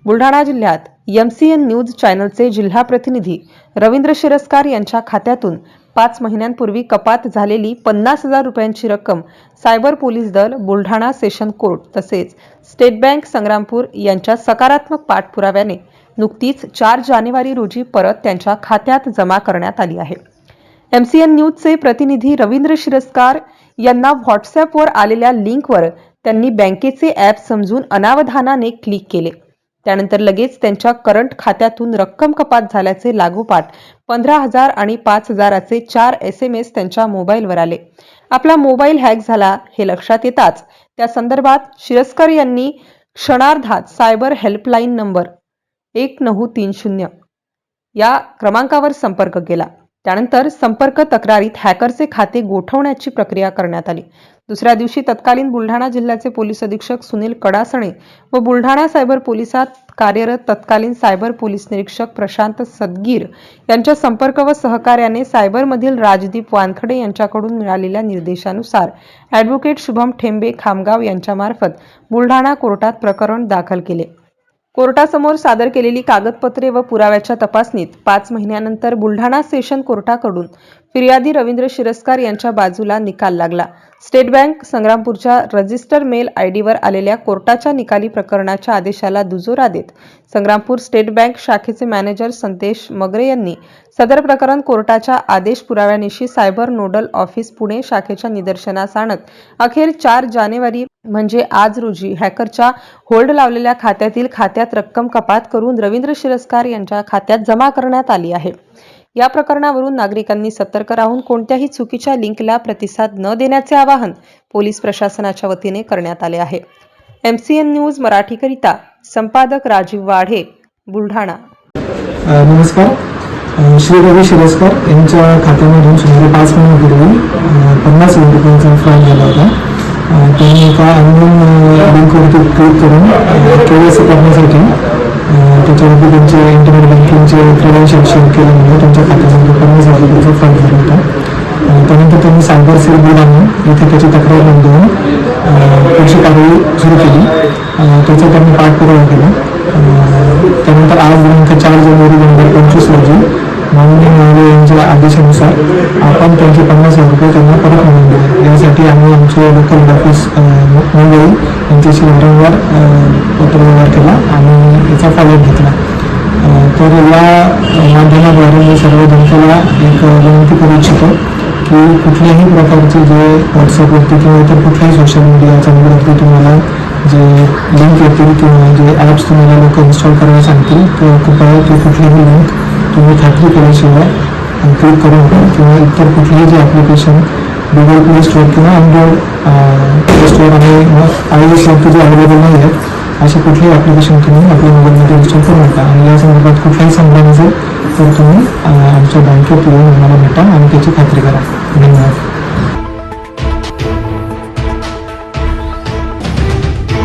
बुलढाणा जिल्ह्यात MCN news चॅनलचे जिल्हा प्रतिनिधी रवींद्र शिरस्कार यांच्या खात्यातून 5 महिन्यांपूर्वी कपात झालेली 50,000 रुपयांची रक्कम सायबर पोलीस दल, बुलढाणा सेशन कोर्ट तसेच स्टेट बँक संग्रामपूर यांच्या सकारात्मक पाठपुराव्याने नुकतीच 4 जानेवारी रोजी परत त्यांच्या खात्यात जमा करण्यात आली आहे। MCN न्यूजचे प्रतिनिधी रवींद्र शिरस्कार यांना व्हॉट्सॲपवर आलेल्या लिंकवर त्यांनी बँकेचे ॲप समजून अनावधानाने क्लिक केले। त्यानंतर लगेच त्यांच्या करंट खात्यातून रक्कम कपात झाल्याचे लागोपाठ 15,000 आणि 5,000चे 4 SMS त्यांच्या मोबाईलवर आले। आपला मोबाईल हॅक झाला हे लक्षात येताच त्या संदर्भात शिरस्कर यांनी क्षणार्धात सायबर हेल्पलाईन नंबर 1930 या क्रमांकावर संपर्क केला। त्यानंतर संपर्क तक्रारीत हॅकरचे खाते गोठवण्याची प्रक्रिया करण्यात आली। दुसऱ्या दिवशी तत्कालीन बुलढाणा जिल्ह्याचे पोलीस अधीक्षक सुनील कडासणे व बुलढाणा सायबर पोलिसात कार्यरत तत्कालीन सायबर पोलीस निरीक्षक प्रशांत सदगीर यांच्या संपर्क व सहकार्याने सायबरमधील राजदीप वानखडे यांच्याकडून मिळालेल्या निर्देशानुसार ॲडव्होकेट शुभम ठेंबे खामगाव यांच्यामार्फत बुलढाणा कोर्टात प्रकरण दाखल केले। कोर्टासमोर सादर केलेली कागदपत्रे व पुराव्याच्या तपासणीत 5 महिन्यानंतर बुलढाणा सेशन कोर्टाकडून फिर्यादी रवींद्र शिरस्कार यांच्या बाजूला निकाल लागला। स्टेट बँक संग्रामपूरच्या रजिस्टर मेल आयडीवर आलेल्या कोर्टाच्या निकाली प्रकरणाच्या आदेशाला दुजोरा देत संग्रामपूर स्टेट बँक शाखेचे मॅनेजर संतेश मगरे यांनी सदर प्रकरण कोर्टाच्या आदेश पुराव्यानिशी सायबर नोडल ऑफिस पुणे शाखेच्या निदर्शनास आणत अखेर 4 जानेवारी म्हणजे आज रोजी हॅकरच्या होल्ड लावलेल्या खात्यात रक्कम कपात करून रवींद्र शिरस्कार यांच्या खात्यात जमा करण्यात आली आहे। या प्रकरणावरून नागरिकांनी सतर्क राहून कोणत्याही चुकीच्या लिंकला प्रतिसाद न देण्याचे आवाहन पोलीस प्रशासनाच्या वतीने करण्यात आले आहे। MCN न्यूज मराठीकरिता संपादक राजीव वाढे, बुलढाणा। नमस्कार। श्री रवी शिरस्कर यांच्या खात्यामधून सुमारे 5 महिन्यांपूर्वी 50,000 रुपयांचा फ्रॉड झाला होता। त्यांनी एका अननोन लिंकवरती क्लिक करून KYC करण्यासाठी त्याच्यावरती त्यांचे इंटरनेट बँकिंगचे क्रेडेन्शियल शेअर केल्यामुळे त्यांच्या खात्यामध्ये 50,000 रुपयांचा फ्रॉड झाला होता। त्यानंतर त्यांनी सायबर सेल बुलढाणा येथे त्याची तक्रार नोंदवून पुढची कारवाई सुरू केली। त्याचा त्यांनी पाठपुरावा केला। त्यानंतर आज दिनांक 4 जानेवारी 2025 रोजी माननीय न्यायालय यांच्या आदेशानुसार आपण त्यांचे 50,000 रुपये त्यांना परत मिळवून दिले। यासाठी आम्ही आमचे लोकल ऑफिस मुंबई यांच्याशी वारंवार पत्रव्यवहार केला आणि याचा फॉलोअप घेतला। तर या माध्यमाद्वारे मी सर्व जनतेला एक विनंती करू इच्छितो की कुठल्याही प्रकारचे जे व्हॉट्सअपवरती किंवा इतर कुठल्याही सोशल मीडिया चॅनलवरती तुम्हाला जे लिंक येतील किंवा जे ॲप्स तुम्हाला लोक इन्स्टॉल करायला सांगतील तर कृपया ते कुठलीही लिंक तुम्ही खात्री केल्याशिवाय क्लिक करू नका किंवा इतर कुठलेही जे ॲप्लिकेशन गुगल प्ले स्टोअर किंवा अँड्रॉइड प्ले स्टोअर आणि iOSवरती जे अवेलेबल नाही आहेत असे कुठलेही ॲप्लिकेशन तुम्ही आपल्या मोबाईलमध्ये इन्स्टॉल करू नका। आणि या संदर्भात कुठलाही संबंध असेल तर तुम्ही आमच्या बँकेत येऊन आम्हाला भेटा आणि त्याची खात्री करा। धन्यवाद।